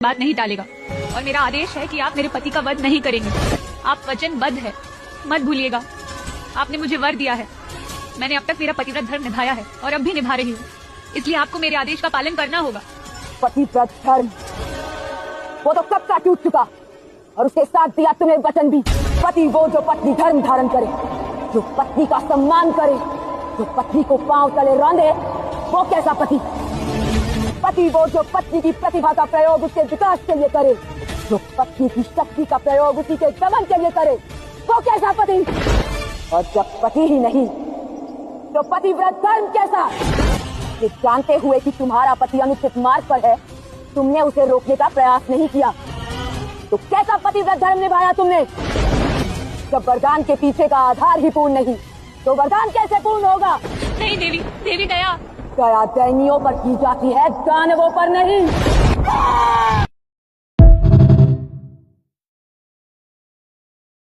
बात नहीं टालेगा और मेरा आदेश है कि आप मेरे पति का वध नहीं करेंगे। आप वचनबद्ध है, मत भूलिएगा। आपने मुझे वर दिया है, मैंने अब तक मेरा पतिव्रत धर्म निभाया है और अब भी निभा रही हूँ, इसलिए आपको मेरे आदेश का पालन करना होगा। पतिव्रत धर्म वो तो कब का टूट चुका और उसके साथ दिया तुम्हें वचन भी। पति वो जो पत्नी धर्म धारण करे, जो पत्नी का सम्मान करे, जो पत्नी को पांव तले रौंदे, वो कैसा पति। पति वो जो पत्नी की प्रतिभा का प्रयोग उसके विकास के लिए करे, जो पत्नी की शक्ति का प्रयोग उसी के दमन के लिए करे, वो कैसा पति। और जब पति ही नहीं तो पतिव्रत धर्म कैसा। ये जानते हुए कि तुम्हारा पति अनुचित मार्ग पर है, तुमने उसे रोकने का प्रयास नहीं किया, तो कैसा पतिव्रत धर्म निभाया तुमने। जब वरदान के पीछे का आधार ही पूर्ण नहीं, तो वरदान कैसे पूर्ण होगा। नहीं देवी, देवी दया दया दैनियों पर की जाती है, दानवों पर नहीं।